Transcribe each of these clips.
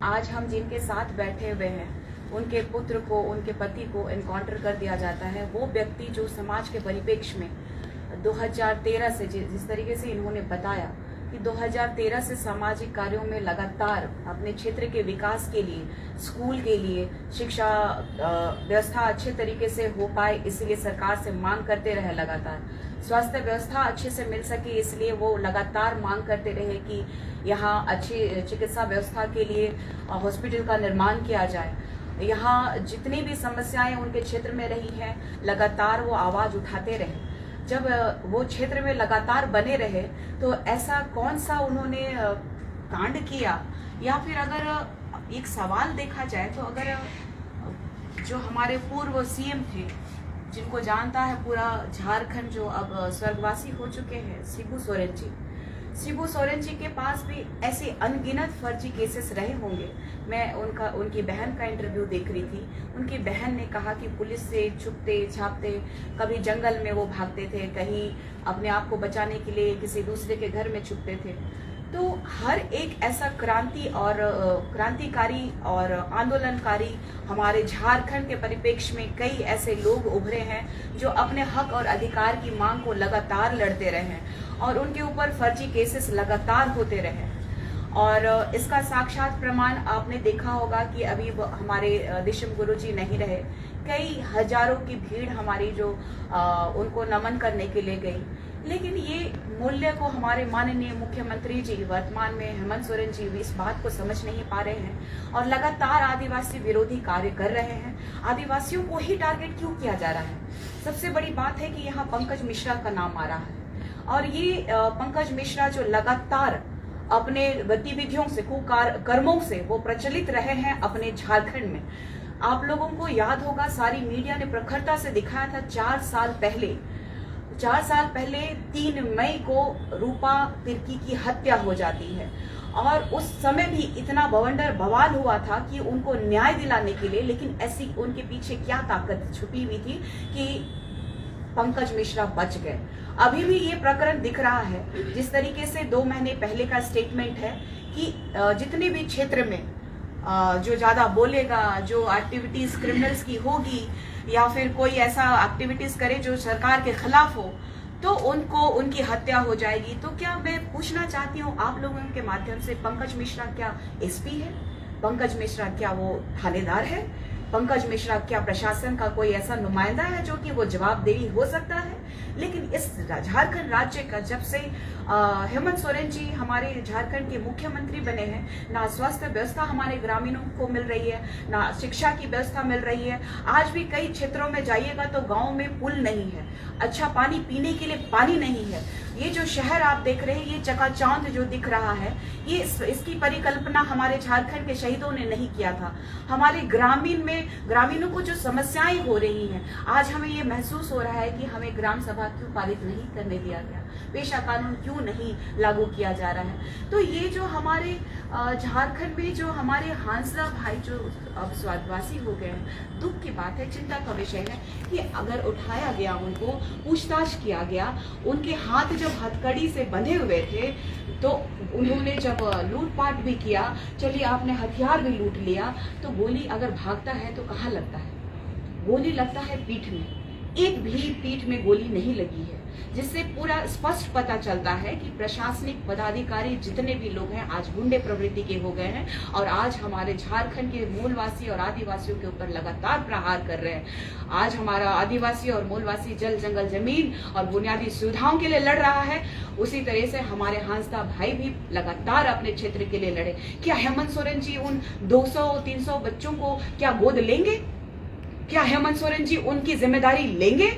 आज हम जिनके साथ बैठे हुए हैं उनके पुत्र को, उनके पति को एनकाउंटर कर दिया जाता है, वो व्यक्ति जो समाज के परिप्रेक्ष्य में 2013 से जिस तरीके से इन्होंने बताया कि 2013 से सामाजिक कार्यों में लगातार अपने क्षेत्र के विकास के लिए, स्कूल के लिए, शिक्षा व्यवस्था अच्छे तरीके से हो पाए इसलिए सरकार से मांग करते रहे, लगातार स्वास्थ्य व्यवस्था अच्छे से मिल सके इसलिए वो लगातार मांग करते रहे कि यहाँ अच्छी चिकित्सा व्यवस्था के लिए हॉस्पिटल का निर्माण किया जाए। यहाँ जितनी भी समस्याएं उनके क्षेत्र में रही हैं लगातार वो आवाज उठाते रहे। जब वो क्षेत्र में लगातार बने रहे तो ऐसा कौन सा उन्होंने कांड किया, या फिर अगर एक सवाल देखा जाए तो अगर जो हमारे पूर्व सीएम थे जिनको जानता है पूरा झारखंड, जो अब स्वर्गवासी हो चुके हैं, शिबू सोरेन जी के पास भी ऐसे अनगिनत फर्जी केसेस रहे होंगे। मैं उनकी बहन का इंटरव्यू देख रही थी। उनकी बहन ने कहा कि पुलिस से छुपते छापते कभी जंगल में वो भागते थे, कहीं अपने आप को बचाने के लिए किसी दूसरे के घर में छुपते थे। तो हर एक ऐसा क्रांतिकारी और आंदोलनकारी हमारे झारखंड के परिप्रेक्ष्य में कई ऐसे लोग उभरे हैं जो अपने हक और अधिकार की मांग को लगातार लड़ते रहे हैं और उनके ऊपर फर्जी केसेस लगातार होते रहे। और इसका साक्षात प्रमाण आपने देखा होगा कि अभी हमारे दिशम गुरु जी नहीं रहे, कई हजारों की भीड़ हमारी जो उनको नमन करने के लिए गई। लेकिन ये मूल्य को हमारे माननीय मुख्यमंत्री जी वर्तमान में हेमंत सोरेन जी भी इस बात को समझ नहीं पा रहे हैं और लगातार आदिवासी विरोधी कार्य कर रहे हैं। आदिवासियों को ही टारगेट क्यों किया जा रहा है? सबसे बड़ी बात है कि यहाँ पंकज मिश्रा का नाम आ रहा है और ये पंकज मिश्रा जो लगातार अपने गतिविधियों से, कुकर्मों से वो प्रचलित रहे हैं अपने झारखंड में। आप लोगों को याद होगा, सारी मीडिया ने प्रखरता से दिखाया था 4 साल पहले 3 मई को रूपा तिर्की की हत्या हो जाती है और उस समय भी इतना बवाल हुआ था कि उनको न्याय दिलाने के लिए, लेकिन ऐसी उनके पीछे क्या ताकत छुपी हुई थी कि पंकज मिश्रा बच गए। अभी भी ये प्रकरण दिख रहा है। जिस तरीके से 2 महीने पहले का स्टेटमेंट है कि जितने भी क्षेत्र में जो ज्यादा बोलेगा, जो एक्टिविटीज क्रिमिनल्स की होगी या फिर कोई ऐसा एक्टिविटीज करे जो सरकार के खिलाफ हो तो उनकी हत्या हो जाएगी। तो क्या मैं पूछना चाहती हूँ आप लोगों के माध्यम से, पंकज मिश्रा क्या एसपी है? पंकज मिश्रा क्या वो थानेदार है? पंकज मिश्रा क्या प्रशासन का कोई ऐसा नुमाइंदा है जो कि वो जवाबदेही हो सकता है? लेकिन इस झारखंड राज्य का जब से हेमंत सोरेन जी हमारे झारखंड के मुख्यमंत्री बने हैं, ना स्वास्थ्य व्यवस्था हमारे ग्रामीणों को मिल रही है, ना शिक्षा की व्यवस्था मिल रही है। आज भी कई क्षेत्रों में जाइएगा तो गांव में पुल नहीं है, अच्छा पानी पीने के लिए पानी नहीं है। ये जो शहर आप देख रहे हैं, ये चकाचौंध जो दिख रहा है, ये इसकी परिकल्पना हमारे झारखंड के शहीदों ने नहीं किया था। हमारे ग्रामीणों को जो समस्याएं हो रही हैं, आज हमें ये महसूस हो रहा है कि हमें ग्राम सभा क्यों पारित नहीं करने दिया गया, पेशा कानून क्यों नहीं लागू किया जा रहा है। तो ये जो हमारे झारखंड में जो हमारे हांसला भाई जो अब स्वर्गवासी हो गए हैं, दुख की बात है, चिंता का विषय है कि अगर उठाया गया, उनको पूछताछ किया गया, उनके हाथ जब हथकड़ी से बंधे हुए थे तो उन्होंने जब लूटपाट भी किया, चलिए आपने हथियार भी लूट लिया, तो गोली अगर भागता है तो कहाँ लगता है? गोली लगता है पीठ में। एक भी पीठ में गोली नहीं लगी है, जिससे पूरा स्पष्ट पता चलता है कि प्रशासनिक पदाधिकारी जितने भी लोग हैं आज गुंडे प्रवृत्ति के हो गए हैं और आज हमारे झारखंड के मूलवासी और आदिवासियों के ऊपर लगातार प्रहार कर रहे हैं। आज हमारा आदिवासी और मूलवासी जल जंगल जमीन और बुनियादी सुविधाओं के लिए लड़ रहा है, उसी तरह से हमारे हांसदा भाई भी लगातार अपने क्षेत्र के लिए लड़े। क्या हेमंत सोरेन जी उन 200-300 बच्चों को क्या गोद लेंगे? क्या हेमंत सोरेन जी उनकी जिम्मेदारी लेंगे?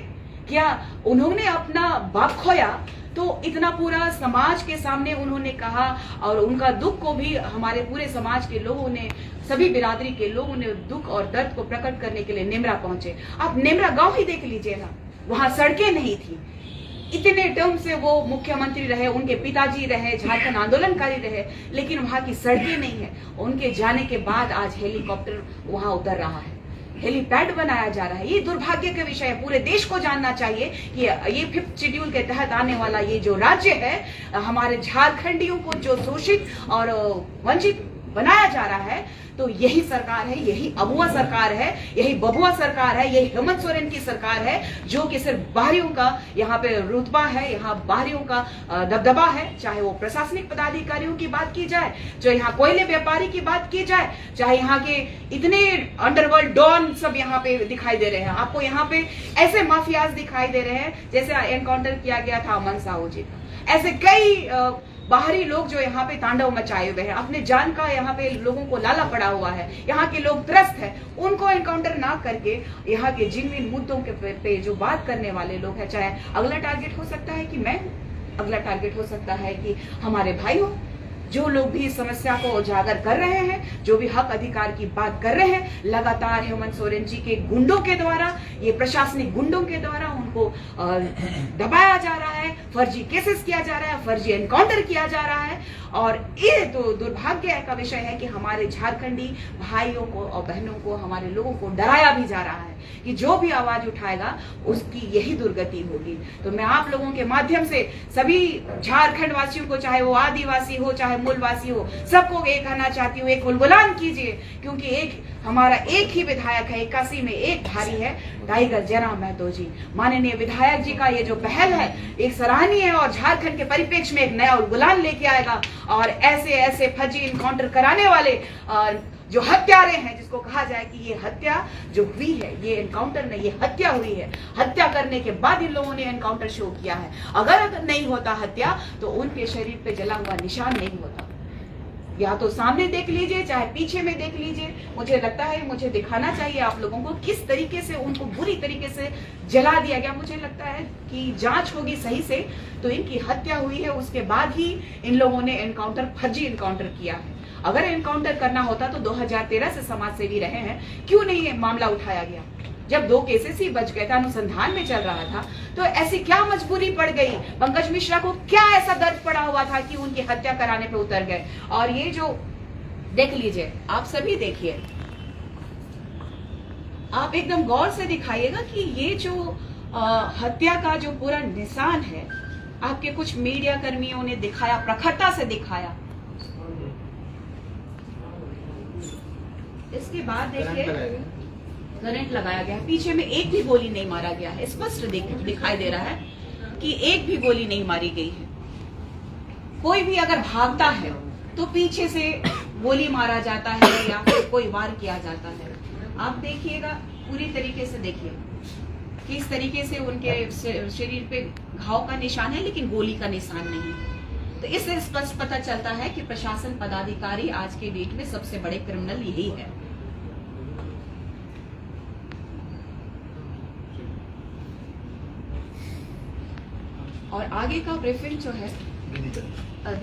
क्या उन्होंने अपना बाप खोया तो इतना पूरा समाज के सामने उन्होंने कहा और उनका दुख को भी हमारे पूरे समाज के लोगों ने, सभी बिरादरी के लोगों ने दुख और दर्द को प्रकट करने के लिए नेमरा पहुंचे। आप नेमरा गांव ही देख लीजिए ना, वहां सड़कें नहीं थी। इतने टर्म से वो मुख्यमंत्री रहे, उनके पिताजी रहे, झारखंड आंदोलनकारी रहे, लेकिन वहां की सड़कें नहीं है। उनके जाने के बाद आज हेलीकॉप्टर वहां उतर रहा है, हेलीपैड बनाया जा रहा है। ये दुर्भाग्य का विषय है। पूरे देश को जानना चाहिए कि ये 5th शेड्यूल के तहत आने वाला ये जो राज्य है, हमारे झारखंडियों को जो शोषित और वंचित बनाया जा रहा है, तो यही सरकार है, यही अबुआ सरकार है, यही बबुआ सरकार है, यही हेमंत सोरेन की सरकार है, जो कि सिर्फ बाहरियों का यहाँ पे रुतबा है, यहाँ बाहरियों का दबदबा है। चाहे वो प्रशासनिक पदाधिकारियों की बात की जाए, जो यहाँ कोयले व्यापारी की बात की जाए, चाहे यहाँ के इतने अंडरवर्ल्ड डॉन सब यहाँ पे दिखाई दे रहे हैं। आपको यहाँ पे ऐसे माफियाज दिखाई दे रहे हैं जैसे एनकाउंटर किया गया था अमन साहू जी का। ऐसे कई बाहरी लोग जो यहाँ पे तांडव मचाए हुए हैं, अपने जान का यहाँ पे लोगों को लाला पड़ा हुआ है, यहाँ के लोग त्रस्त हैं, उनको एनकाउंटर ना करके यहाँ के जिनविन मुद्दों के पे जो बात करने वाले लोग हैं, चाहे अगला टारगेट हो सकता है कि मैं हूं, अगला टारगेट हो सकता है कि हमारे भाई हो, जो लोग भी इस समस्या को उजागर कर रहे हैं, जो भी हक अधिकार की बात कर रहे हैं, लगातार हेमंत सोरेन जी के गुंडों के द्वारा, ये प्रशासनिक गुंडों के द्वारा उनको दबाया जा रहा है, फर्जी केसेस किया जा रहा है, फर्जी एनकाउंटर किया जा रहा है। और ये तो दुर्भाग्य का विषय है कि हमारे झारखंडी भाइयों को और बहनों को, हमारे लोगों को डराया भी जा रहा है कि जो भी आवाज उठाएगा उसकी यही दुर्गति होगी। तो मैं आप लोगों के माध्यम से सभी झारखंड वासियों को, चाहे वो आदिवासी हो चाहे मूलवासी हो, सबको ये कहना चाहती हूँ, एक गुलगुलान कीजिए, क्योंकि एक हमारा एक ही विधायक है, 81 में एक भारी है, टाइगर जयराम महतो जी। माननीय विधायक जी का ये जो पहल है एक सराहनीय है और झारखंड के परिप्रेक्ष्य में एक नया गुलान लेके आएगा। और ऐसे ऐसे फर्जी इनकाउंटर कराने वाले जो हत्यारे हैं, जिसको कहा जाए कि ये हत्या जो हुई है, ये एनकाउंटर नहीं, ये हत्या हुई है। हत्या करने के बाद इन लोगों ने एनकाउंटर शो किया है। अगर नहीं होता हत्या तो उनके शरीर पे जला हुआ निशान नहीं होता। या तो सामने देख लीजिए, चाहे पीछे में देख लीजिए। मुझे लगता है मुझे दिखाना चाहिए आप लोगों को किस तरीके से उनको बुरी तरीके से जला दिया गया। मुझे लगता है कि जांच होगी सही से तो इनकी हत्या हुई है, उसके बाद ही इन लोगों ने एनकाउंटर, फर्जी एनकाउंटर किया है। अगर एनकाउंटर करना होता तो 2013 से समाज सेवी रहे हैं, क्यों नहीं ये मामला उठाया गया? जब 2 केसेस ही बच गए थे, अनुसंधान में चल रहा था, तो ऐसी क्या मजबूरी पड़ गई? पंकज मिश्रा को क्या ऐसा दर्द पड़ा हुआ था कि उनकी हत्या कराने पे उतर गए? और ये जो देख लीजिए, आप सभी देखिए, आप एकदम गौर से दिखाइएगा कि ये जो हत्या का जो पूरा निशान है, आपके कुछ मीडिया कर्मियों ने दिखाया, प्रखरता से दिखाया। इसके बाद देखिए करंट लगाया गया, पीछे में एक भी गोली नहीं मारा गया है। स्पष्ट दिखाई दे रहा है कि एक भी गोली नहीं मारी गई है। कोई भी अगर भागता है तो पीछे से गोली मारा जाता है या फिर कोई वार किया जाता है। आप देखिएगा, पूरी तरीके से देखिए किस तरीके से उनके शरीर पे घाव का निशान है, लेकिन गोली का निशान नहीं। तो इससे स्पष्ट पता चलता है कि प्रशासन पदाधिकारी आज के डेट में सबसे बड़े क्रिमिनल यही है। और आगे का ब्रीफिंग जो है